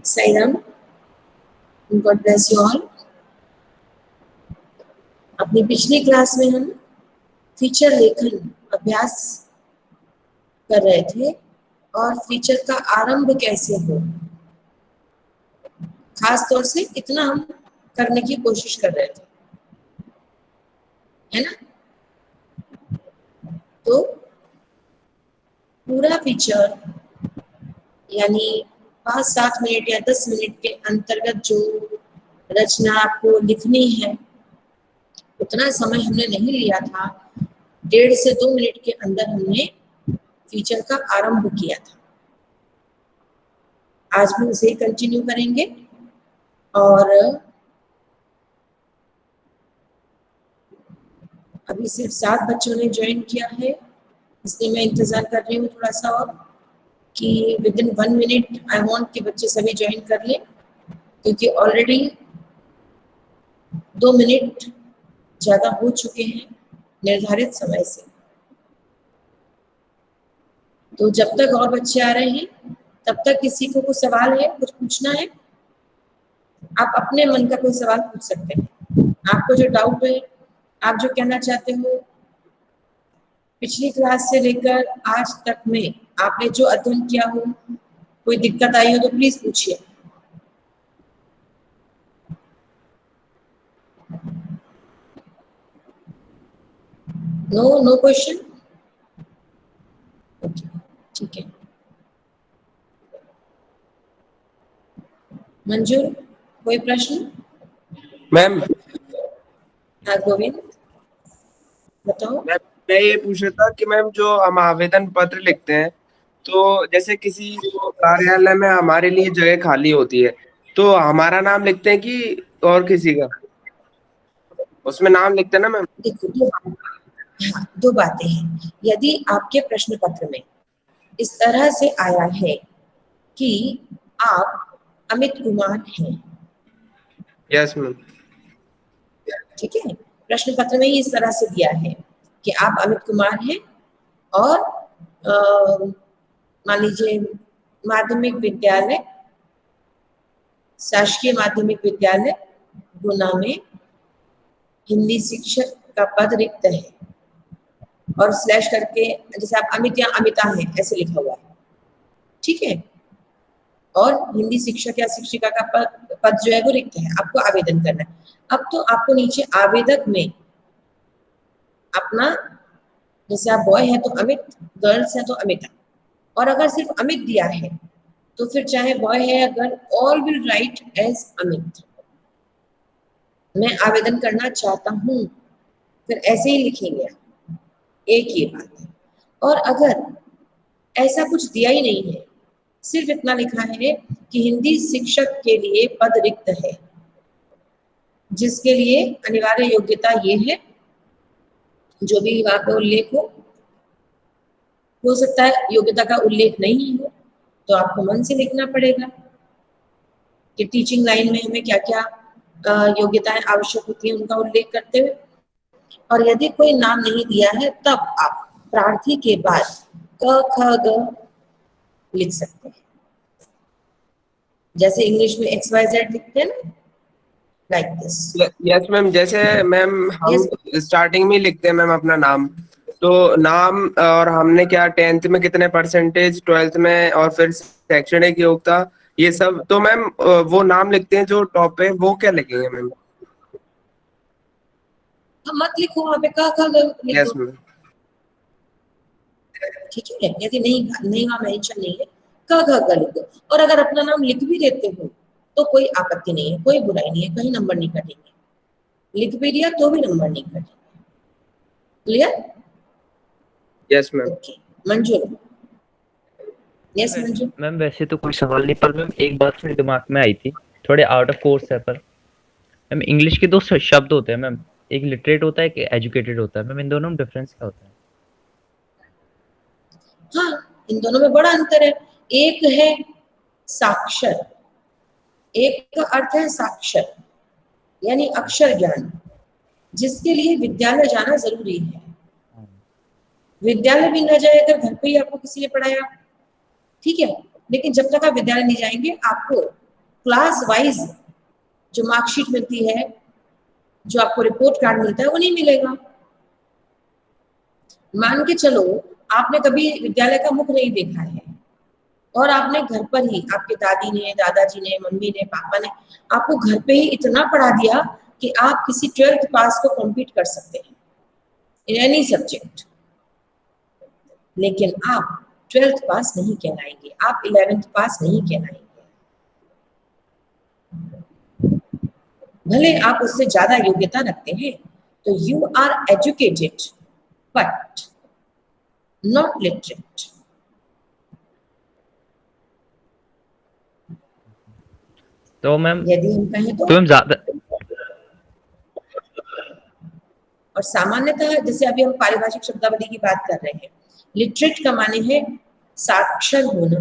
Sairam, god bless you all. अपनी पिछली class में हम फीचर लेखन अभ्यास कर रहे थे और फीचर का आरंभ कैसे हो, खास तौर से इतना हम करने की कोशिश कर रहे थे, है ना। तो पूरा फीचर यानी 5-7 मिनट या 10 मिनट के अंतर्गत जो रचना आपको लिखनी है, उतना समय हमने नहीं लिया था। 1.5 से 2 मिनट के अंदर हमने फीचर का आरंभ किया था। आज भी उसे कंटिन्यू करेंगे और अभी सिर्फ 7 बच्चों ने ज्वाइन किया है, इसलिए मैं इंतजार कर रही हूँ थोड़ा सा और कि विदिन 1 मिनट आई वांट कि बच्चे सभी ज्वाइन कर लें, क्योंकि ऑलरेडी 2 मिनट ज़्यादा हो चुके हैं निर्धारित समय से। तो जब तक और बच्चे आ रहे हैं तब तक किसी को कुछ सवाल है, कुछ पूछना है, आप अपने मन का कोई सवाल पूछ सकते हैं। आपको जो डाउट है, आप जो कहना चाहते हो, पिछली क्लास से लेकर आज तक में आपने जो अध्ययन किया हो, कोई दिक्कत आई हो तो प्लीज पूछिए। नो क्वेश्चन, ठीक है। मंजूर, कोई प्रश्न? मैम हाँ गोविंद, बताओ। मैं ये पूछ रहा था कि मैम जो हम आवेदन पत्र लिखते हैं, तो जैसे किसी कार्यालय में हमारे लिए जगह खाली होती है, तो हमारा नाम लिखते हैं कि और किसी का? उसमें नाम लिखते हैं ना मैम? देखो, हाँ, 2 बातें हैं। यदि आपके प्रश्न पत्र में इस तरह से आया है कि आप अमित कुमार हैं, यस मैम, ठीक है, प्रश्न पत्र में ही इस तरह से दिया है कि आप अमित कुमार हैं और मान लीजिए माध्यमिक विद्यालय, शासकीय माध्यमिक विद्यालय गुना में हिंदी शिक्षक का पद रिक्त है और स्लैश करके जैसे आप अमित या अमिता हैं ऐसे लिखा हुआ है, ठीक है, और हिंदी शिक्षक या शिक्षिका का पद जो है वो रिक्त है, आपको आवेदन करना है। अब तो आपको नीचे आवेदक में अपना, जैसे आप बॉय है तो अमित, गर्ल्स है तो अमिता, और अगर सिर्फ अमित दिया है तो फिर चाहे बॉय है या girl, all will write as Amit. मैं आवेदन करना चाहता हूँ, फिर ऐसे ही लिखेंगे आप, एक ही बात है। और अगर ऐसा कुछ दिया ही नहीं है, सिर्फ इतना लिखा है कि हिंदी शिक्षक के लिए पद रिक्त है, जिसके लिए अनिवार्य योग्यता ये है, जो भी वहां पे उल्लेख हो सकता है योग्यता का उल्लेख नहीं हो तो आपको मन से लिखना पड़ेगा कि टीचिंग लाइन में हमें क्या क्या योग्यताएं आवश्यक होती हैं उनका उल्लेख करते हुए। और यदि कोई नाम नहीं दिया है तब आप प्रार्थी के बाद क ख ग लिख सकते हैं, जैसे इंग्लिश में XYZ लिखते हैं ना, लाइक दिस। यस मैम, जैसे मैम हम स्टार्टिंग में लिखते हैं मैम अपना नाम, तो नाम और हमने क्या 10th में कितने परसेंटेज, 12th में, और फिर शैक्षणिक योग्यता, ये सब, तो मैम वो नाम लिखते हैं जो टॉप पे, वो क्या लिखेंगे मैम? मत लिखो वहां पे क ख ग लिख यस दो, मैम, ठीक है। यदि नहीं वहां मेंशन नहीं है, क ख ग लिख दो। और अगर अपना नाम लिख भी देते हो तो कोई आपत्ति नहीं है, कोई बुराई नहीं है, कहीं नंबर नहीं कटेंगे, लिख भी दिया तो भी नंबर नहीं कटेंगे। क्लियर? Yes ma'am. ओके, मंजूर। यस मंजूर। मैम वैसे तो कोई सवाल नहीं, पर मैम एक बात मेरे दिमाग में आई थी, थोड़े आउट ऑफ कोर्स है पर मैम इंग्लिश के दो शब्द होते हैं मैम, एक लिटरेट होता है, एक एजुकेटेड होता है। मैम इन दोनों में डिफरेंस क्या होता है? हाँ, इन दोनों में बड़ा अंतर है। एक है साक्षर, एक का अर्थ है साक्षर यानी अक्षर ज्ञान, जिसके लिए विद्यालय जाना जरूरी है। विद्यालय भी न जाए अगर घर पे ही आपको किसी ने पढ़ाया, ठीक है, लेकिन जब तक आप विद्यालय नहीं जाएंगे आपको क्लास वाइज जो मार्कशीट मिलती है, जो आपको रिपोर्ट कार्ड मिलता है, वो नहीं मिलेगा। मान के चलो आपने कभी विद्यालय का मुख नहीं देखा है और आपने घर पर ही, आपके दादी ने, दादाजी ने, मम्मी ने, पापा ने आपको घर पे ही इतना पढ़ा दिया कि आप किसी 12th पास को कॉम्पीट कर सकते हैं इन एनी सब्जेक्ट, लेकिन आप 12th पास नहीं कहलाएंगे, आप 11th पास नहीं कहलाएंगे। भले आप उससे ज्यादा योग्यता रखते हैं, तो you are educated but not literate. तो मैम यदि हम कहें तो मैम ज्यादा, और सामान्यतः जैसे अभी हम पारिभाषिक शब्दावली की बात कर रहे हैं, लिटरेट का माने है साक्षर होना,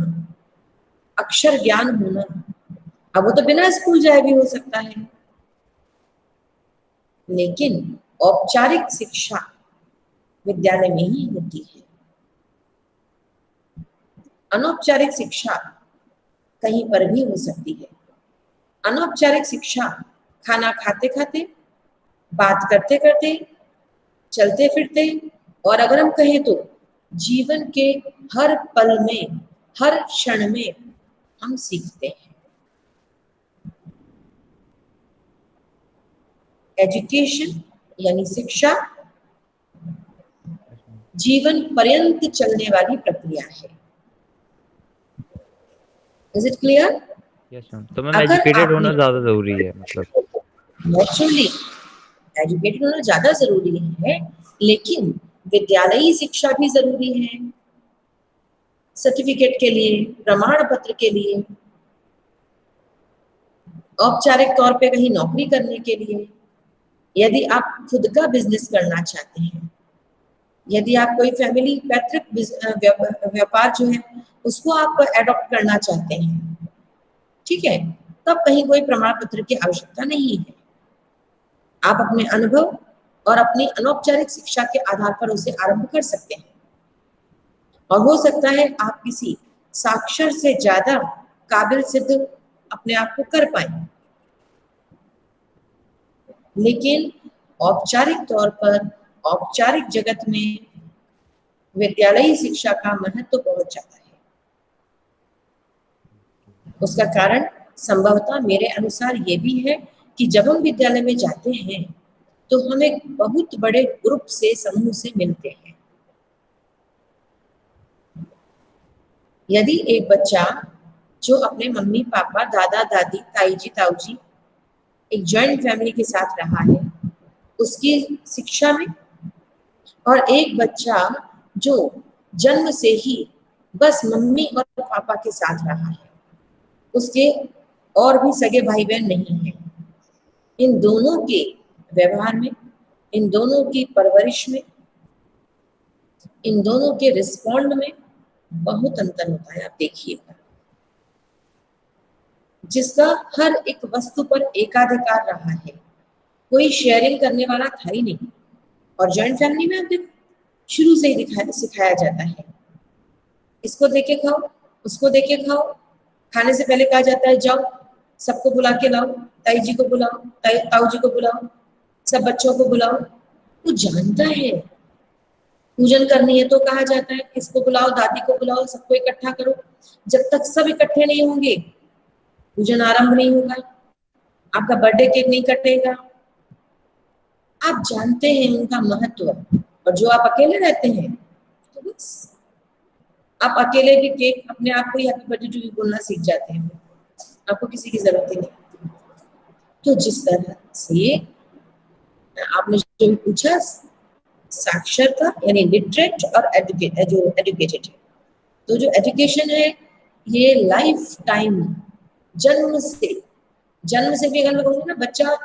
अक्षर ज्ञान होना। अब वो तो बिना स्कूल जाए भी हो सकता है, लेकिन औपचारिक शिक्षा विद्यालय में ही होती है। अनौपचारिक शिक्षा कहीं पर भी हो सकती है। अनौपचारिक शिक्षा खाना खाते खाते, बात करते करते, चलते फिरते, और अगर हम कहें तो जीवन के हर पल में, हर क्षण में हम सीखते हैं। एजुकेशन यानी शिक्षा जीवन पर्यंत चलने वाली प्रक्रिया है। Is it clear? Yes ma'am. तो मैम अगर एजुकेटेड आपने होना ज्यादा जरूरी है मतलब? नेचुरली एजुकेटेड होना ज्यादा जरूरी है, लेकिन विद्यालयी शिक्षा भी जरूरी है, सर्टिफिकेट के लिए, प्रमाण पत्र के लिए, औपचारिक तौर पे कहीं नौकरी करने के लिए, यदि आप खुद का बिजनेस करना चाहते हैं, यदि आप कोई फैमिली पैतृक व्यापार जो है उसको आप एडॉप्ट करना चाहते हैं, ठीक है, तब कहीं कोई प्रमाण पत्र की आवश्यकता नहीं है। आप अपने अनुभव और अपनी अनौपचारिक शिक्षा के आधार पर उसे आरंभ कर सकते हैं, और हो सकता है आप किसी साक्षर से ज्यादा काबिल सिद्ध अपने आप को कर पाए। लेकिन औपचारिक तौर पर, औपचारिक जगत में विद्यालयी शिक्षा का महत्व तो बहुत ज्यादा है। उसका कारण संभवतः मेरे अनुसार ये भी है कि जब हम विद्यालय में जाते हैं तो हम एक बहुत बड़े ग्रुप से, समूह से मिलते हैं। यदि एक बच्चा जो अपने मम्मी पापा, दादा दादी, ताई जी, ताऊ जी, एक जॉइंट फैमिली के साथ रहा है उसकी शिक्षा में, और एक बच्चा जो जन्म से ही बस मम्मी और पापा के साथ रहा है, उसके और भी सगे भाई बहन नहीं है, इन दोनों के व्यवहार में, इन दोनों की परवरिश में, इन दोनों के रिस्पॉन्ड में बहुत अंतर होता है। आप देखिएगा, जिसका हर एक वस्तु पर एकाधिकार रहा है, कोई शेयरिंग करने वाला था ही नहीं। और जॉइंट फैमिली में आप देखो शुरू से ही सिखाया जाता है, इसको देके खाओ, उसको देके खाओ, खाने से पहले कहा जाता है जाओ सबको बुला के लाओ, ताई जी को बुलाओ, ताऊ जी को बुलाओ, सब बच्चों को बुलाओ। वो जानता है पूजन करनी है तो कहा जाता है इसको बुलाओ, दादी को बुलाओ, सबको इकट्ठा करो। जब तक सब इकट्ठे नहीं होंगे पूजन आरंभ नहीं होगा, आपका बर्थडे केक नहीं कटेगा। आप जानते हैं उनका महत्व। और जो आप अकेले रहते हैं तो बस आप अकेले भी केक अपने आप को हैप्पी बर्थडे टू यू बोलना सीख जाते हैं, आपको किसी की जरूरत ही नहीं। तो जिस तरह से आपने जो पूछा साक्षर का यानी लिटरेट और जो एजुकेटेड है, तो जो एजुकेशन है ये लाइफ टाइम, जन्म से भी, अगर मैं कहूँगी ना बच्चा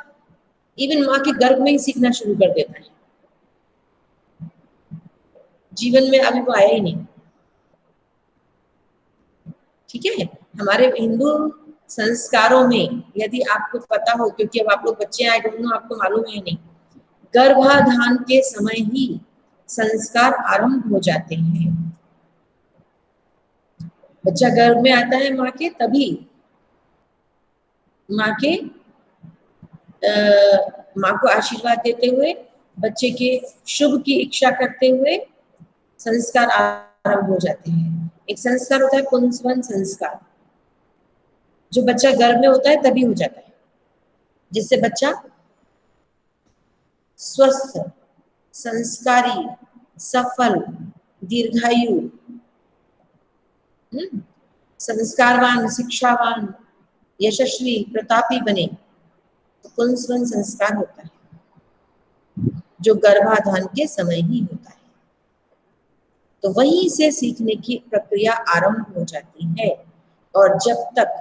इवन माँ के गर्भ में ही सीखना शुरू कर देता है, जीवन में अभी वो आया ही नहीं। ठीक है, हमारे हिंदू संस्कारों में, यदि आपको पता हो, क्योंकि अब आप लोग बच्चे आए, डोंट नो आपको मालूम है नहीं, गर्भाधान के समय ही संस्कार आरंभ हो जाते हैं। बच्चा गर्भ में आता है माँ के, तभी माँ को आशीर्वाद देते हुए, बच्चे के शुभ की इच्छा करते हुए संस्कार आरंभ हो जाते हैं। एक संस्कार होता है पुंसवन संस्कार, जो बच्चा गर्भ में होता है तभी हो जाता है, जिससे बच्चा स्वस्थ, संस्कारी, सफल, दीर्घायु, संस्कारवान, शिक्षावान, यशस्वी, प्रतापी बने। तो पुंसवन संस्कार होता है, जो गर्भाधान के समय ही होता है। तो वहीं से सीखने की प्रक्रिया आरंभ हो जाती है, और जब तक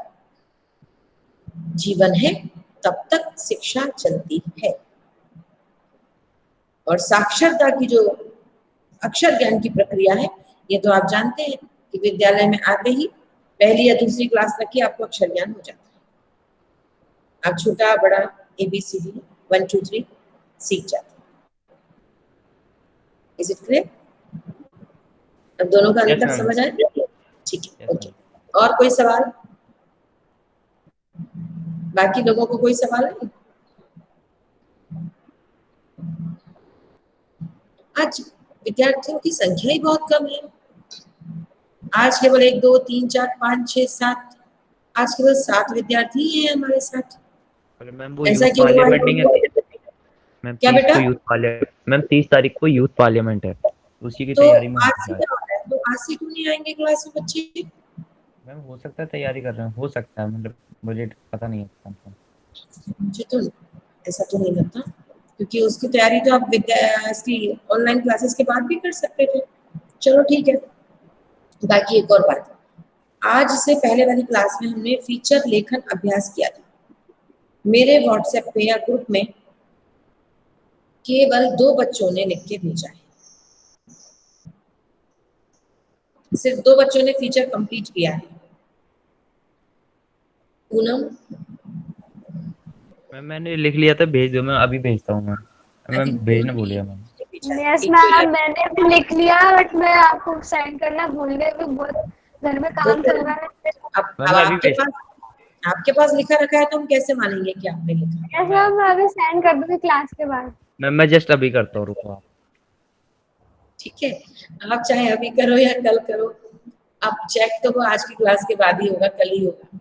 जीवन है तब तक शिक्षा चलती है। और साक्षरता की जो अक्षर ज्ञान की प्रक्रिया है, ये तो आप जानते हैं कि विद्यालय में आते ही पहली या दूसरी क्लास तक ही आपको अक्षर ज्ञान हो जाता है। आप छोटा बड़ा ABCD 1 2 3 सीख जाते हैं। Is it clear? अब दोनों का यस अंतर मैम। समझ आए? ठीक है, यस ओके। मैम। और कोई सवाल? बाकी लोगों को कोई सवाल है? आज विद्यार्थियों की संख्या ही बहुत कम है। आज केवल 1 2 3 4 5 6 7, आज केवल 7 विद्यार्थी ही हैं हमारे साथ। मैम वो ऐसा यूथ क्यों हुआ पार्लियामेंट नहीं है है? मैम? क्या 30 बेटा? को यूथ पार्लियामेंट मैम, 30 तारीख को यूथ पार्लियामेंट है, उसी की तो तैयारी में आज हूँ से फिलहाल। क्या हो रहा है? तो आज से क्यों नहीं आएंगे क्लास में बच्चे? मैम हो सकता है तैयारी कर रहे हैं, हो सकता है, मतलब मुझे पता नहीं है कंफर्म। मुझे तो ऐसा तो नहीं लगता, क्योंकि उसकी तैयारी तो आप इसकी ऑनलाइन क्लासेस के बाद भी कर सकते थे। चलो ठीक है। बाकी एक और बात, आज से पहले वाली क्लास में हमने फीचर लेखन अभ्यास किया था। मेरे व्हाट्सएप पे या ग्रुप में केवल 2 बच्चों ने लिख के भेजा है, सिर्फ 2 बच्चों ने फीचर कंप्लीट किया है। पूनम, मैम मैंने लिख लिया था, भेज दो, मैं अभी भेजता हूँ मैम। आई मैम थिंक भेजना पूनम भूल ने गया मैम। भेजा है। यस एक तो मैम, मैंने भी लिख लिया, बट मैं आपको सेंड करना भूल गई, भी बहुत घर में तो काम फिर चल रहा है। मैम अब मैं अभी भेज आपके पास लिखा रखा है, तो हम कैसे मानेंगे कि आपने लिखा? यस मैम, मैं अभी सेंड कर दूंगी क्लास के बाद। मैम, मैं जस्ट अभी करता हूँ, रुको आप। ठीक है, आप चाहे अभी करो या कल करो, आप चेक तो वो आज की क्लास के बाद ही होगा, कल ही होगा।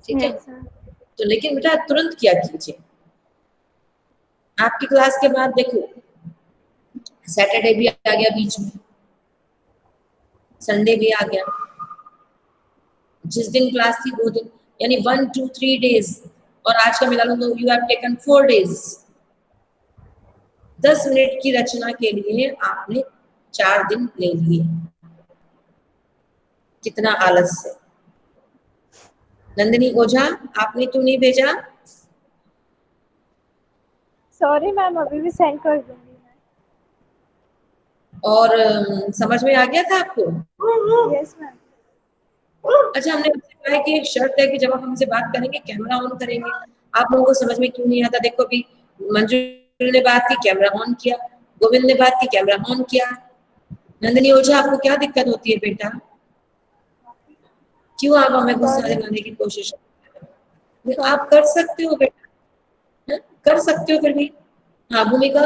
ठीक है, यस सर। तो लेकिन बेटा तुरंत किया कीजिए। आपकी क्लास के बाद देखो, सैटरडे भी आ गया बीच में, संडे भी आ गया, जिस दिन क्लास थी वो दिन, यानी 1 2 3 डेज, और आज का मिला लो तो you have taken 4 days. 10 minute की रचना के लिए आपने 4 दिन ले लिए। कितना आलस है। नंदिनी ओझा, आपने क्यों नहीं भेजा? सॉरी मैम, अभी भी सेंड कर दूंगी मैं। और समझ में आ गया था आपको? Yes ma'am. अच्छा, हमने आपसे कहा है कि एक शर्त है कि जब आप हमसे बात करेंगे कैमरा ऑन करेंगे। आप लोगों को समझ में क्यों नहीं आता? देखो अभी मंजू ने बात की, कैमरा ऑन किया, गोविंद ने बात की, कैमरा ऑन किया। नंदिनी ओझा, आपको क्या दिक्कत होती है बेटा? क्यों आप हमें गुस्सा दिलाने की कोशिश? आप कर सकते हो बेटा, है? कर सकते हो फिर भी। हाँ भूमिका,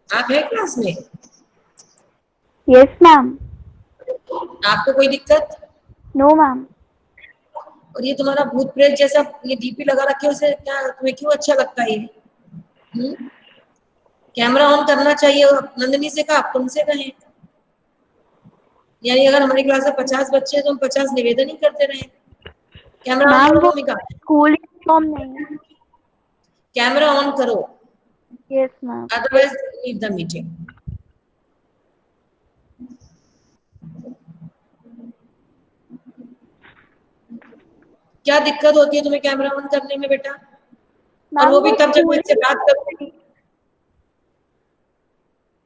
आप है क्लास में? Yes ma'am. आपको कोई दिक्कत? No ma'am. और ये तुम्हारा भूत प्रेत जैसा ये डीपी लगा रखे हो, उसे क्या तुम्हें क्यों अच्छा लगता है ये? कैमरा ऑन करना चाहिए, और नंदिनी से कहा, तुमसे कहें। यानी अगर हमारी क्लास में 50 बच्चे हैं तो हम 50 निवेदन ही करते रहे। कैमरा ऑन मैम करो वो भूमिका, स्कूल यूनिफॉर्म नहीं है। कैमरा ऑन करो, yes ma'am. Otherwise leave the meeting. क्या दिक्कत होती है तुम्हें कैमरा ऑन करने में बेटा? और वो भी मैम तब जब मैं स्कूल इससे बात करूँ।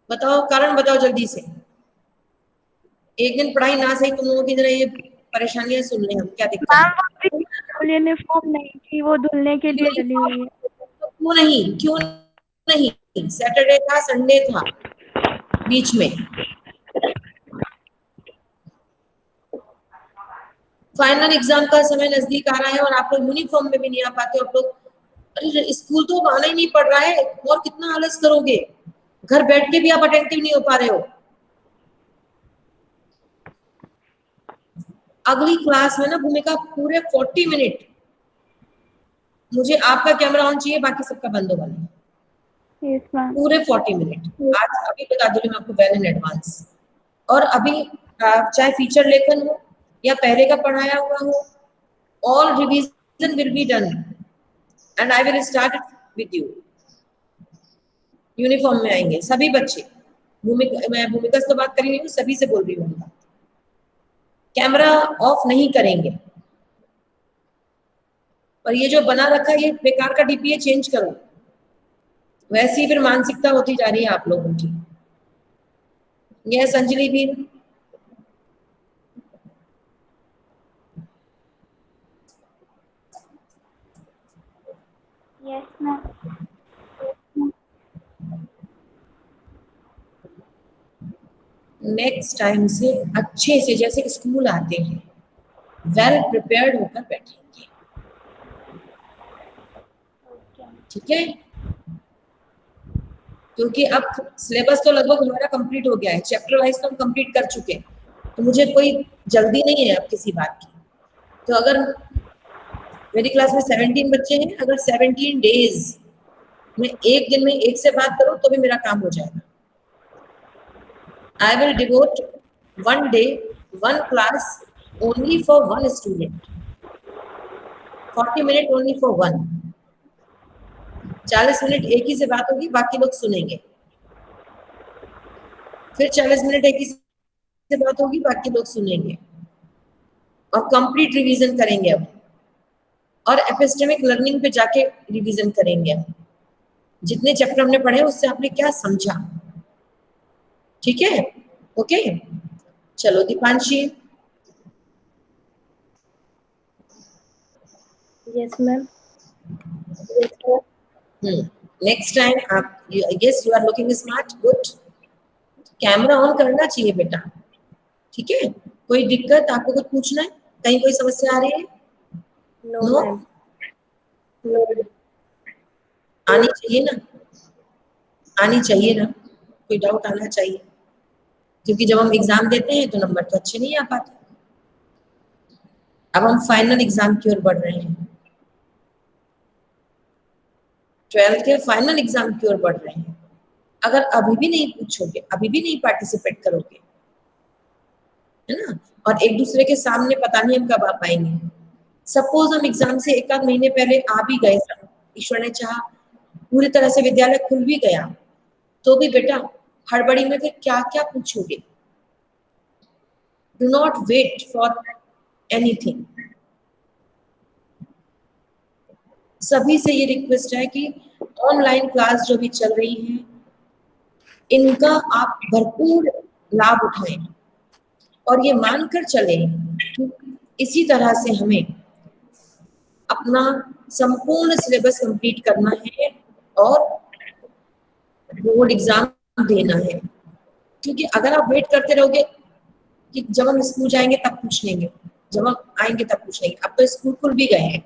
बताओ कारण बताओ जल्दी से। एक दिन पढ़ाई ना सही, तुम लोगों की तरह ये परेशानियां सुन रहे हैं हम, क्या दिक्कत मैम है? वो स्कूल यूनिफॉर्म नहीं थी, वो धुलने के लिए डली हुई है। क्यों नहीं, क्यों नहीं? सैटरडे था, संडे था बीच में, फाइनल एग्जाम का समय नजदीक आ रहा है और आप लोग यूनिफॉर्म में भी नहीं आ पाते हो। आप लोग, अरे स्कूल तो अब आना ही नहीं पड़ रहा है, और कितना आलस करोगे? घर बैठ के भी आप अटेंटिव नहीं हो पा रहे हो। अगली क्लास में ना भूमिका पूरे 40 मिनट मुझे आपका कैमरा ऑन चाहिए, बाकी सबका बंद होगा नहीं। Yes ma'am. पूरे 40 मिनट आज अभी बता दूं मैं आपको वेल इन एडवांस। और अभी चाहे फीचर लेखन हो या पहले का पढ़ाया हुआ हो, all revision will be done and I will start with you. Uniform में आएंगे सभी बच्चे। भूमिका, मैं भूमिका से तो बात कर रही हूँ, सभी से बोल रही हूँ। कैमरा ऑफ नहीं करेंगे। और ये जो बना रखा है ये बेकार का डीपीए चेंज करो। वैसी फिर मानसिकता होती जा रही है आप लोगों की। यस अंजलि भी। Yes ma'am. नेक्स्ट टाइम से अच्छे से जैसे स्कूल आते हैं वेल प्रिपेयर्ड होकर बैठेंगे, ठीक है? क्योंकि अब सिलेबस तो लगभग हमारा कंप्लीट हो गया है, चैप्टर वाइज तो हम कंप्लीट कर चुके हैं, तो मुझे कोई जल्दी नहीं है अब किसी बात की। तो अगर मेरी क्लास में 17 बच्चे हैं, अगर 17 डेज मैं एक दिन में एक से बात करूं तो भी मेरा काम हो जाएगा। I will devote one day, one class only for one student. 40 minutes only for one. 40 minute एक ही से बात होगी, बाकी लोग सुनेंगे। फिर 40 मिनट एक ही से बात होगी, बाकी लोग सुनेंगे और कंप्लीट रिवीजन करेंगे अब। और एपिस्टेमिक लर्निंग पे जाके रिवीजन करेंगे अब। जितने चैप्टर हमने पढ़े उससे आपने क्या समझा, ठीक है? ओके, चलो Deepanshi. Yes ma'am. Next time आप, yes you are looking smart, good. Camera on करना चाहिए बेटा, ठीक है? कोई दिक्कत, आपको कुछ पूछना है, कहीं कोई समस्या आ रही है? No ma'am. आनी चाहिए ना, आनी चाहिए ना, कोई डाउट आना चाहिए, क्योंकि जब हम एग्जाम देते हैं तो नंबर तो अच्छे नहीं आ पाते। अब हम फाइनल एग्जाम की ओर बढ़ रहे हैं, 12th के फाइनल एग्जाम की ओर बढ़ रहे हैं। अगर अभी भी नहीं पूछोगे, अभी भी नहीं पार्टिसिपेट करोगे, है ना, और एक दूसरे के सामने पता नहीं हम कब आ पाएंगे। सपोज हम एग्जाम से एक आध महीने पहले आ भी गए, ईश्वर ने चाहा पूरी तरह से विद्यालय खुल भी गया, तो भी बेटा हड़बड़ी में फिर क्या क्या पूछोगे? Do not wait for anything. सभी से ये रिक्वेस्ट है कि ऑनलाइन क्लास जो भी चल रही है इनका आप भरपूर लाभ उठाएं और ये मानकर चले कि इसी तरह से हमें अपना संपूर्ण सिलेबस कंप्लीट करना है और बोर्ड एग्जाम देना है। क्योंकि अगर आप वेट करते रहोगे कि जब हम स्कूल जाएंगे तब पूछ लेंगे, जब हम आएंगे तब पूछ लेंगे, अब तो स्कूल खुल भी गए हैं,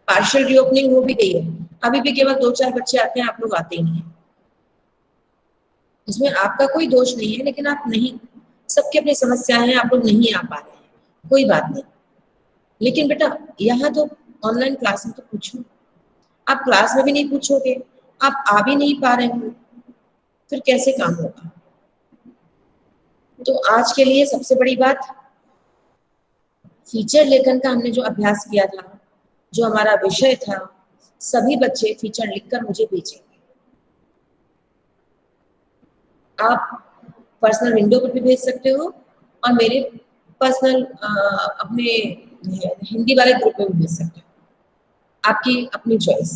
पार्शियल रीओपनिंग हो भी गई है, अभी भी केवल 2-4 बच्चे आते हैं, आप लोग आते ही नहीं है। इसमें आपका कोई दोष नहीं है, लेकिन आप नहीं, सबकी अपनी समस्याएं हैं, आप लोग नहीं आ पा रहे हैं, कोई बात नहीं। लेकिन बेटा यहाँ तो ऑनलाइन क्लास में तो पूछो, आप क्लास में भी नहीं पूछोगे, आप आ भी नहीं पा रहे हो, फिर कैसे काम होगा? तो आज के लिए सबसे बड़ी बात, फीचर लेखन का हमने जो अभ्यास किया था, जो हमारा विषय था, सभी बच्चे फीचर लिखकर मुझे भेजेंगे। आप पर्सनल विंडो पर भी भेज सकते हो और मेरे पर्सनल अपने हिंदी वाले ग्रुप में भी भेज सकते हो, आपकी अपनी चॉइस।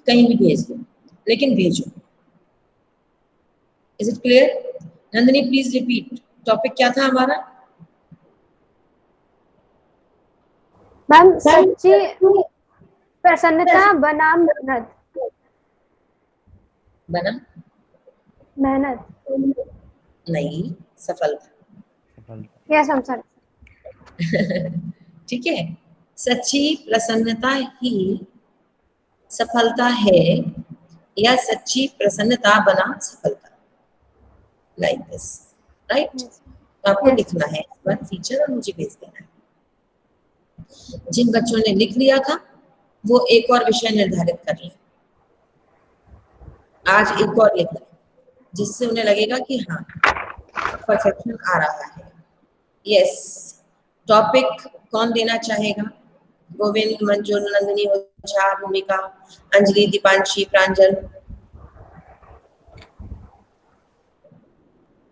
कहीं भी भेज दो, लेकिन भेजो। Is it clear? Nandini please repeat, topic क्या था हमारा? मैम सच्ची प्रसन्नता बनाम मेहनत। बना मेहनत। नहीं, सफलता। सफलता। Yes ma'am sir. ठीक है, सच्ची प्रसन्नता ही सफलता है या सच्ची प्रसन्नता बना सफलता, लाइक दिस, राइट? यस आपको यस लिखना है इस बार फीचर और मुझे भेज देना है। जिन बच्चों ने लिख लिया था वो एक और विषय निर्धारित कर लें, आज एक और लिख लें, जिससे उन्हें लगेगा कि हाँ परफेक्शन आ रहा है। यस, टॉपिक कौन देना चाहेगा? गोविंद, मंजुल, नंदिनी, ओझा, भूमिका, अंजलि, दीपांशी, प्रांजल।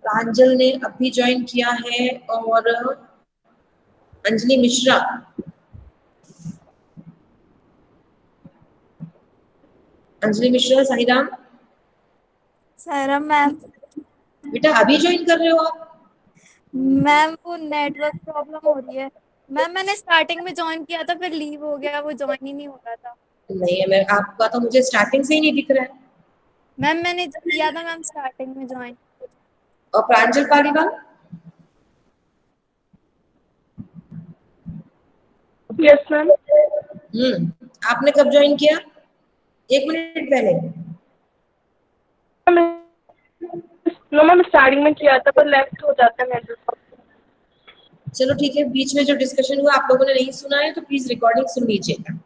प्रांजल ने अभी ज्वाइन किया है और अंजलि मिश्रा। अंजलि मिश्रा, साईराम सायरा मैम। बेटा अभी ज्वाइन कर रहे हो आप? मैम वो नेटवर्क प्रॉब्लम हो रही है मैम। मैंने स्टार्टिंग में ज्वाइन किया था, फिर लीव हो गया, वो ज्वाइन ही नहीं हो रहा था। नहीं है, मैं आपका तो मुझे स्टार्टिंग से ही नहीं दिख रहा है। मैम मैंने किया था मैम स्टार्टिंग में ज्वाइन। और प्रांजल पालीवाल? Yes ma'am. आपने कब ज्वाइन किया? 1 मिनट पहले। नो मैम, स्टार्टिंग में किया था पर लेफ्ट हो जाता है नेटवर्क। चलो ठीक है, बीच में जो डिस्कशन हुआ आप लोगों ने नहीं सुना है तो प्लीज रिकॉर्डिंग सुन लीजिएगा,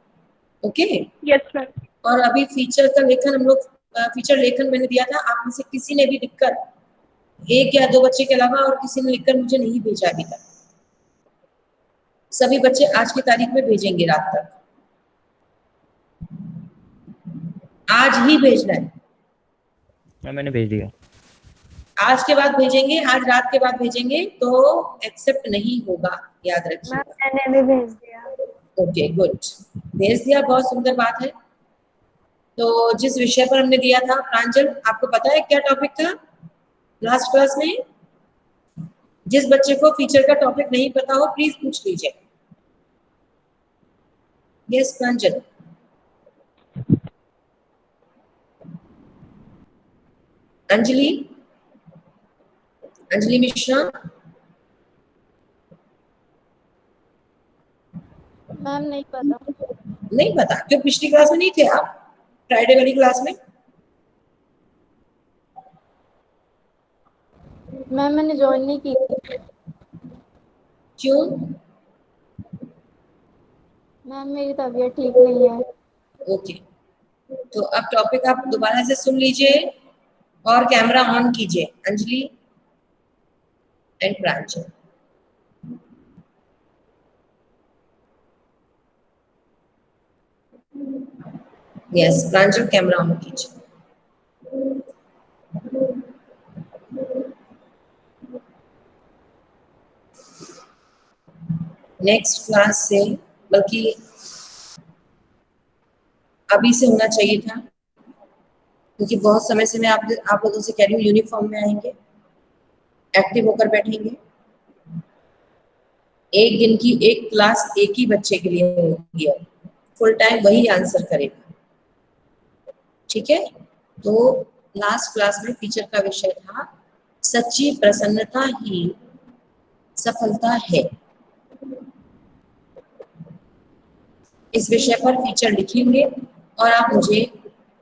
ओके? Yes ma'am. और अभी फीचर का लेखन हम लोग फीचर लेखन मैंने दिया था, आप में से किसी ने भी लिखकर, एक या दो बच्चे के अलावा और किसी ने लिखकर मुझे नहीं भेजा अभी तक। सभी बच्चे आज की तारीख में भेजेंगे रात तक, आज ही भेजना है। मैंने भेज दिया। आज के बाद भेजेंगे, आज रात के बाद भेजेंगे तो एक्सेप्ट नहीं होगा, याद मैम रखिएगा। मैंने भी भेज दिया। ओके गुड, भेज दिया, बहुत सुंदर बात है। तो जिस विषय पर हमने दिया था, प्रांजल आपको पता है क्या टॉपिक था लास्ट क्लास में? जिस बच्चे को फीचर का टॉपिक नहीं पता हो प्लीज पूछ लीजिए। यस प्रांजल। अंजलि, अंजलि मिश्रा। मैम नहीं पता। नहीं पता क्यों? पिछली क्लास में नहीं थे आप? फ्राइडे वाली क्लास में? मैम मैंने ज्वाइन नहीं की थी। क्यों? मैम मेरी तबीयत ठीक नहीं है। ओके, तो अब टॉपिक आप दोबारा से सुन लीजिए और कैमरा ऑन कीजिए, Anjali and Pranjal. Yes Pranjal, camera on कीजिए। नेक्स्ट क्लास से, बल्कि अभी से होना चाहिए था, क्योंकि बहुत समय से मैं आप लोगों से कह रही हूँ यूनिफॉर्म में आएंगे, एक्टिव होकर बैठेंगे। एक दिन की एक क्लास एक ही बच्चे के लिए होगी, फुल टाइम वही आंसर करेगा, ठीक है? तो लास्ट क्लास में टीचर का विषय था सच्ची प्रसन्नता ही सफलता है। इस विषय पर फीचर लिखेंगे और आप मुझे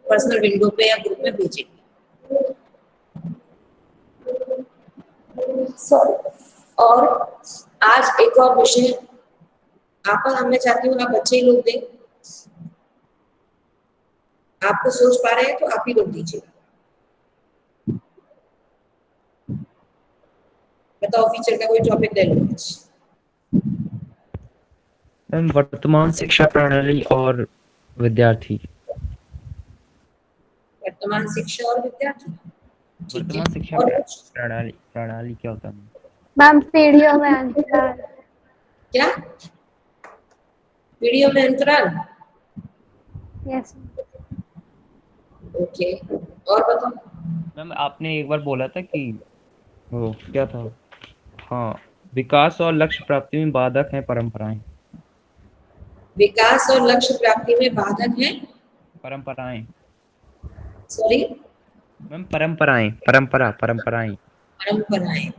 पर्सनल विंडो पे या ग्रुप में भेजेंगे। सॉरी, और आज एक और विषय आप, मैं चाहती हूँ आप बच्चे ही लोग दें, आपको सोच पा रहे हैं तो आप ही लोग दीजिएगा। बताओ फीचर का कोई टॉपिक ले लो। मैम वर्तमान शिक्षा प्रणाली और विद्यार्थी। वर्तमान शिक्षा और विद्यार्थी, ठीक है। वर्तमान शिक्षा और कुछ? प्रणाली प्रणाली क्या होता है? मैम पीढ़ियों में अंतराल। क्या? पीढ़ियों में अंतराल? यस। ओके, और बताओ। मैम आपने एक बार बोला था कि वो क्या था, हाँ, विकास और लक्ष्य प्राप्ति में बाधक हैं परंपराएं। विकास और लक्ष्य प्राप्ति में बाधक है, परंपराएं सॉरी, मैम, परंपराएं, परंपराएं। परंपराएं।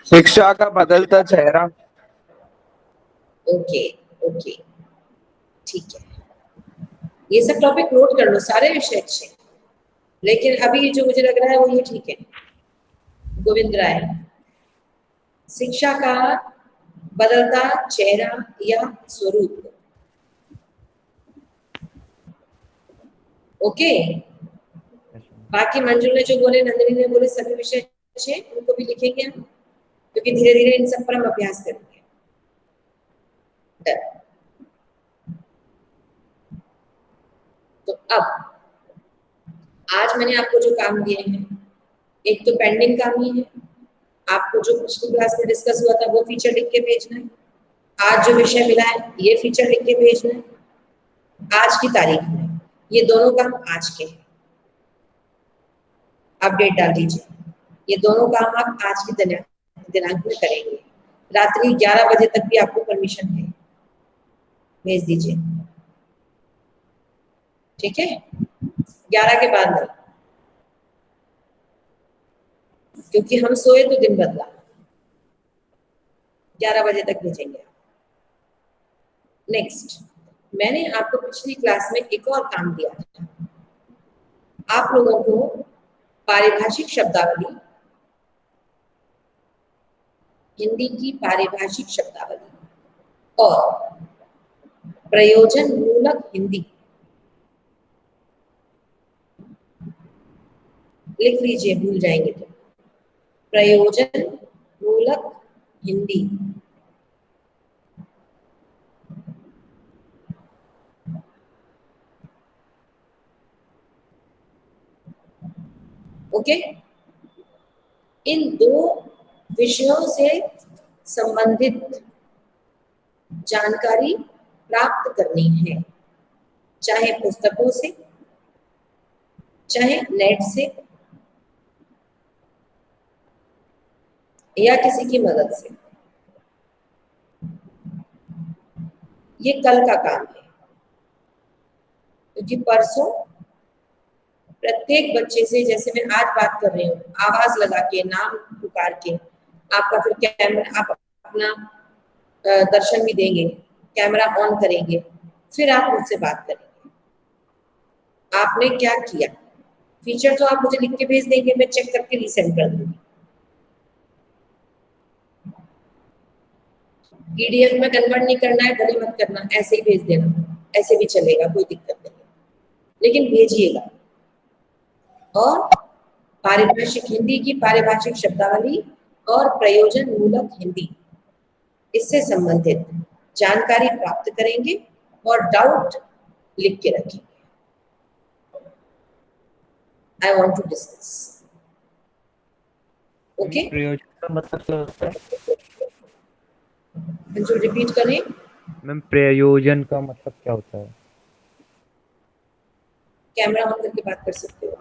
शिक्षा का बदलता चेहरा। ओके ओके, ठीक है, ये सब टॉपिक नोट कर लो, सारे विषय अच्छे, लेकिन अभी जो मुझे लग रहा है वो ये ठीक है। गोविंद राय, शिक्षा का बदलता चेहरा या स्वरूप। ओके, बाकी मंजू ने जो बोले, नंदिनी ने बोले, सभी विषय अच्छे, उनको भी लिखेंगे हम, क्योंकि धीरे धीरे इन सब पर हम अभ्यास करेंगे। डन। तो अब आज मैंने आपको जो काम दिए हैं, एक तो पेंडिंग काम ही है, आपको जो पिछली क्लास में डिस्कस हुआ था वो फीचर लिख के भेजना है। आज जो विषय मिला है ये फीचर लिख के भेजना है आज की तारीख में। ये दोनों काम आज के हैं, अपडेट डाल दीजिए। ये दोनों काम आप आज की दिनांक में करेंगे। रात्रि 11 बजे तक भी आपको परमिशन है, भेज दीजिए, ठीक है? 11 के बाद नहीं, क्योंकि हम सोए तो दिन बदला। 11 बजे तक भेजेंगे। नेक्स्ट, मैंने आपको पिछली क्लास में एक और काम दिया था। आप लोगों को पारिभाषिक शब्दावली, हिंदी की पारिभाषिक शब्दावली और प्रयोजन मूलक हिंदी, लिख लीजिए, भूल जाएंगे तो। प्रयोजन मूलक हिंदी, ओके? इन दो विषयों से संबंधित जानकारी प्राप्त करनी है, चाहे पुस्तकों से, चाहे नेट से, या किसी की मदद से। ये कल का काम है, क्योंकि परसों प्रत्येक बच्चे से, जैसे मैं आज बात कर रही हूँ, आवाज लगा के, नाम पुकार के, आपका फिर कैमरा, आप अपना दर्शन भी देंगे, कैमरा ऑन करेंगे, फिर आप मुझसे बात करेंगे। आपने क्या किया? फीचर तो आप मुझे लिख के भेज देंगे, मैं चेक करके रीसेंड कर दूंगी। पीडीएफ में कन्वर्ट नहीं करना है, भले मत करना, ऐसे ही भेज देना, ऐसे भी चलेगा, कोई दिक्कत नहीं, लेकिन भेजिएगा। और पारिभाषिक हिंदी की पारिभाषिक शब्दावली और प्रयोजन मूलक हिंदी, इससे संबंधित जानकारी प्राप्त करेंगे और डाउट लिख के रखेंगे। I want to discuss, okay? प्रयोजन का मतलब क्या होता है? जो रिपीट करें, मैम, प्रयोजन का मतलब क्या होता है? कैमरा ऑन करके बात कर सकते हो।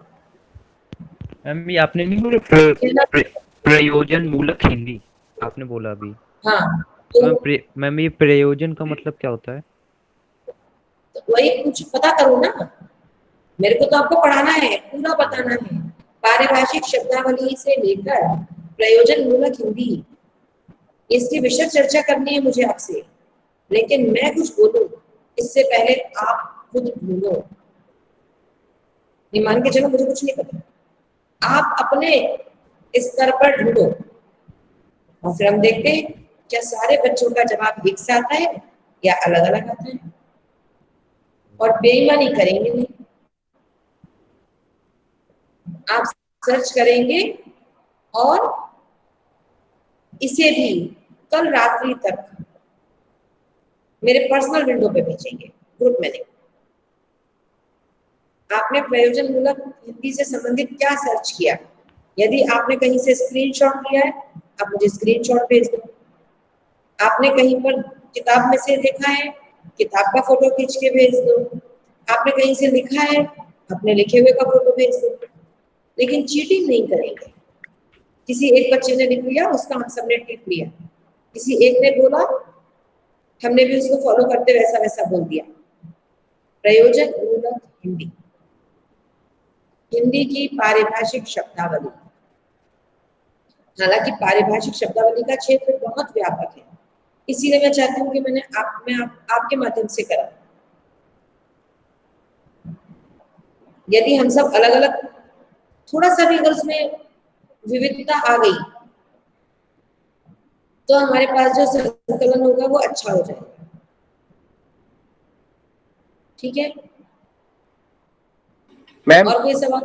मैम, ये आपने नहीं बोला प्रयोजन मूलक हिंदी, आपने बोला अभी। हाँ, तो मैम ये प्रयोजन का मतलब क्या होता है? वही कुछ पता करो ना, मेरे को तो आपको पढ़ाना है, पूरा बताना है। पारिभाषिक शब्दावली से लेकर प्रयोजन मूलक हिंदी, इसकी विशद चर्चा करनी है मुझे आपसे, लेकिन मैं कुछ बोलूं इससे पहले आप खुद ढूंढो। नहीं मान के चलो, मुझे कुछ नहीं पता, आप अपने स्तर पर ढूंढो, और फिर हम देखते हैं क्या सारे बच्चों का जवाब एक से आता है या अलग अलग आता है। और बेईमानी करेंगे नहीं, आप सर्च करेंगे और इसे भी कल रात्रि तक मेरे पर्सनल विंडो पे भेजेंगे, ग्रुप में नहीं। आपने प्रयोजन मूलक हिंदी से संबंधित क्या सर्च किया? यदि आपने कहीं से स्क्रीनशॉट लिया है, आप मुझे स्क्रीनशॉट भेज दो। आपने कहीं पर किताब में से देखा है, किताब का फोटो खींच के भेज दो। आपने कहीं से लिखा है, अपने लिखे हुए का फोटो भेज दो, लेकिन चीटिंग नहीं करेंगे। किसी एक बच्चे ने लिख लिया, उसका हम सबने टिक लिया, किसी एक ने बोला, हमने भी उसको फॉलो करते वैसा वैसा बोल दिया। प्रयोजक मूलक हिंदी, हिंदी की पारिभाषिक शब्दावली। हालांकि पारिभाषिक शब्दावली का क्षेत्र बहुत व्यापक है, इसीलिए मैं चाहती हूँ कि मैं आपके माध्यम से करा। यदि हम सब अलग अलग थोड़ा सा भी अगर उसमें विविधता आ गई तो हमारे पास जो संकलन होगा वो अच्छा हो जाएगा। ठीक है, मैम और कोई सवाल?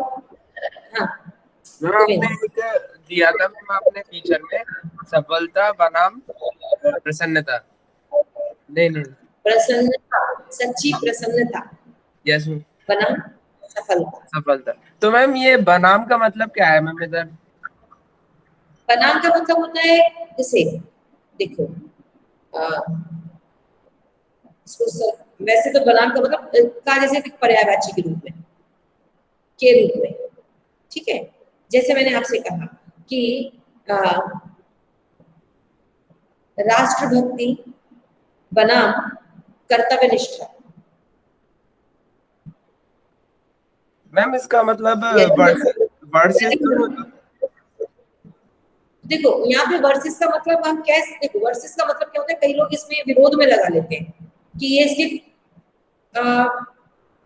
हाँ, मैम आपने एक दिया था मैम आपने फीचर में, सफलता बनाम प्रसन्नता। नहीं नहीं, प्रसन्नता, सच्ची प्रसन्नता यस मैम, बनाम सफलता। सफलता। तो मैम ये बनाम का मतलब क्या है मैम इधर? बनाम का मतलब होता है, जैसे देखो, वैसे तो बनाम का मतलब का जैसे पर्यायवाची के रूप में, के रूप में, ठीक है। जैसे मैंने आपसे कहा कि राष्ट्रभक्ति बनाम कर्तव्यनिष्ठा। मैम इसका मतलब यदि वर्सेस यदि तो मतलब, देखो यहाँ पे वर्सेस का मतलब हम कैसे, देखो वर्सेस का मतलब क्या होता है, कई लोग इसमें विरोध में लगा लेते हैं कि ये इसके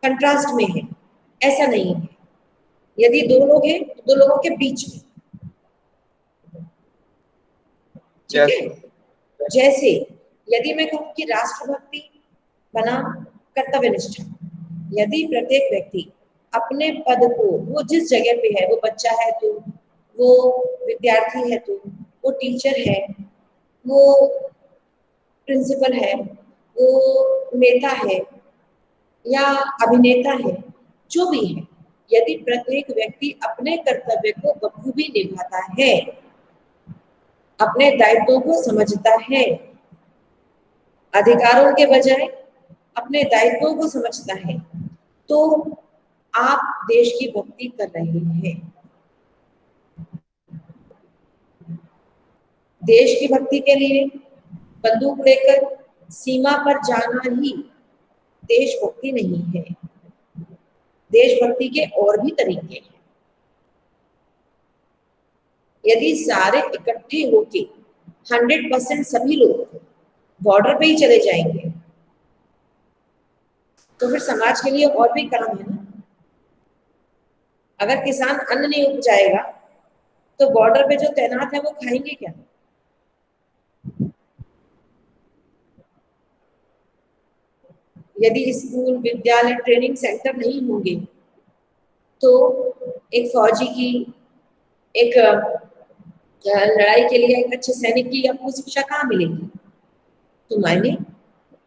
कंट्रास्ट में है, ऐसा नहीं है। यदि दो लोग हैं तो दो लोगों के बीच में, ठीक यस है। जैसे यदि मैं कहूँ कि राष्ट्रभक्ति बनाम कर्तव्यनिष्ठा, यदि प्रत्येक व्यक्ति अपने पद को, वो जिस जगह पे है, वो बच्चा है तो, वो विद्यार्थी है तो, वो टीचर है, वो प्रिंसिपल है, वो नेता है या अभिनेता है, जो भी है, यदि प्रत्येक व्यक्ति अपने कर्तव्य को बखूबी निभाता है, अपने दायित्वों को समझता है, अधिकारों के बजाय अपने दायित्वों को समझता है, तो आप देश की भक्ति कर रहे हैं। देश की भक्ति के लिए बंदूक लेकर सीमा पर जाना ही देशभक्ति नहीं है। देशभक्ति के और भी तरीके हैं। यदि सारे इकट्ठे होके 100% सभी लोग बॉर्डर पे ही चले जाएंगे तो फिर समाज के लिए और भी काम है ना। अगर किसान अन्न नहीं उपजाएगा तो बॉर्डर पे जो तैनात है वो खाएंगे क्या? यदि स्कूल, विद्यालय, ट्रेनिंग सेंटर नहीं होंगे तो एक फौजी की, एक लड़ाई के लिए एक अच्छे सैनिक की आपको शिक्षा कहाँ मिलेगी? तो मायने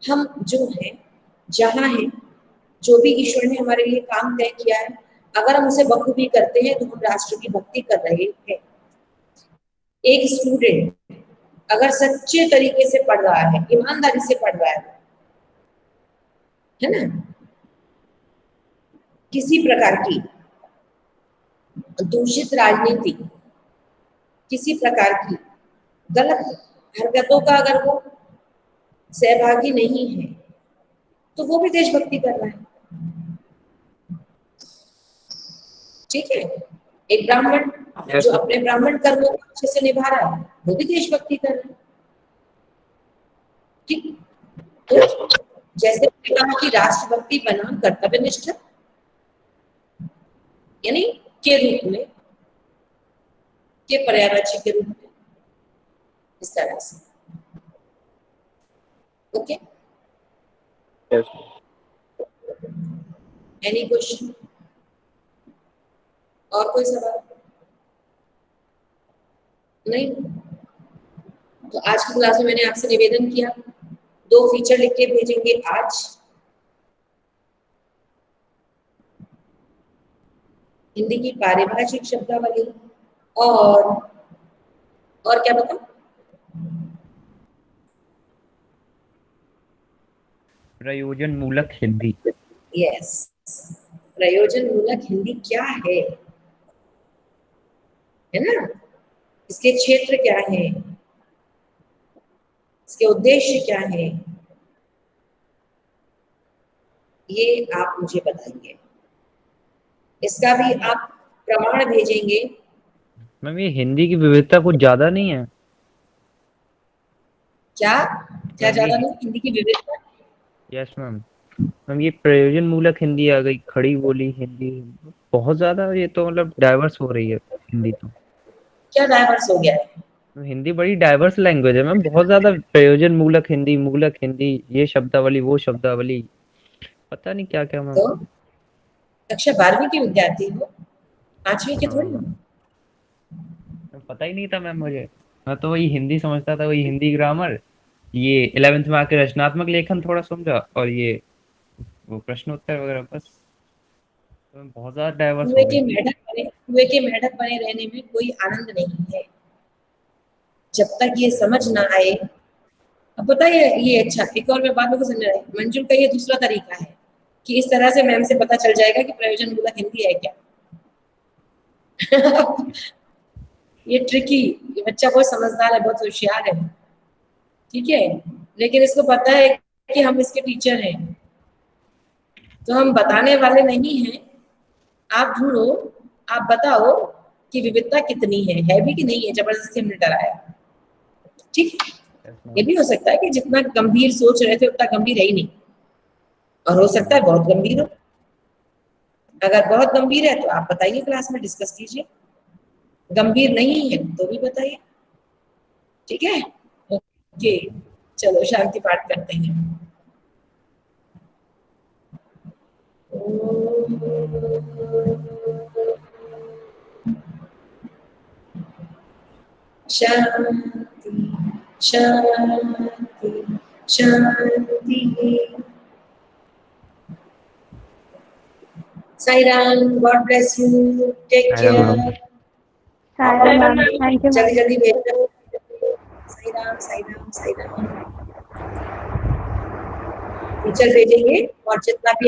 हम जो हैं, जहाँ हैं, जो भी ईश्वर ने हमारे लिए काम तय किया है, अगर हम उसे बखूबी करते हैं तो हम राष्ट्र की भक्ति कर रहे हैं। एक स्टूडेंट अगर सच्चे तरीके से पढ़ रहा है, ईमानदारी से पढ़ रहा है ना, किसी प्रकार की दूषित राजनीति, किसी प्रकार की गलत हरकतों का अगर वो सहभागी नहीं है तो वो भी देशभक्ति कर रहा है। ठीक है, एक ब्राह्मण जो अपने ब्राह्मण कर्मों को अच्छे से निभा रहा है वो भी देशभक्ति कर रहा है। ठीक, तो जैसे कहा कि राष्ट्रभक्ति बनाम कर्तव्यनिष्ठा, यानी के रूप में, के पर्यायवाची के रूप में, इस तरह से। Okay, any question? और कोई सवाल? नहीं? तो आज की क्लास में मैंने आपसे निवेदन किया, 2 फीचर लिख के भेजेंगे आज। हिंदी की पारिभाषिक शब्दावली और क्या बताऊं? प्रयोजन मूलक हिंदी। यस, प्रयोजन मूलक हिंदी क्या है ना? इसके क्षेत्र क्या है, इसके उद्देश्य क्या है, ये आप मुझे बताइए। इसका भी आप प्रमाण भेजेंगे। मैम ये हिंदी की विविधता कुछ ज्यादा नहीं है? क्या क्या मैम ज्यादा ये नहीं, हिंदी की विविधता? Yes ma'am. मैम ये प्रयोजन मूलक हिंदी आ गई, खड़ी बोली हिंदी, बहुत ज्यादा ये तो मतलब डाइवर्स हो रही है हिंदी तो। क्या डाइवर्स हो गया है? हिंदी बड़ी डाइवर्स लैंग्वेज है मैम, बहुत ज्यादा प्रयोजन मूलक हिंदी, ये शब्दावली वो शब्दावली, पता नहीं क्या क्या मैम। तो कक्षा 12वीं की विद्यार्थी हो, 5वीं के थोड़ी हो। पता ही नहीं था मैम मुझे, मैं तो वही हिंदी समझता था, वही हिंदी ग्रामर, ये 11th में आके रचनात्मक लेखन थोड़ा समझा, और ये वो प्रश्न उत्तर वगैरह, बस। तो मैं बहुत ज्यादा डाइवर्स हो गई। कुएं के मेढक बने रहने में कोई आनंद नहीं है जब तक ये समझ ना आए। अब पता है ये अच्छा, एक और मैं बात को समझ रहा है, मंजुल का ये दूसरा तरीका है कि इस तरह से मैम से पता चल जाएगा कि प्रयोजन मूलक हिंदी है क्या। ये ट्रिकी, ये बच्चा बहुत समझदार है, बहुत होशियार है, ठीक है, लेकिन इसको पता है कि हम इसके टीचर हैं, तो हम बताने वाले नहीं हैं। आप ढूंढो, आप बताओ कि विविधता कितनी है भी कि नहीं है, जबरदस्ती हमने डराया, ठीक है। ये भी हो सकता है कि जितना गंभीर सोच रहे थे उतना गंभीर है ही नहीं, और हो सकता है बहुत गंभीर हो। अगर बहुत गंभीर है तो आप बताइए, क्लास में डिस्कस कीजिए, गंभीर नहीं है तो भी बताइए, ठीक है। ओके, चलो शांति पाठ करते हैं। शांति शांति शांति। Sairam, god bless you, take care. Ma'am thank you ma'am. जल्दी जल्दी भेजना। साईराम साईराम साईराम। टीचर भेजेंगे और जितना भी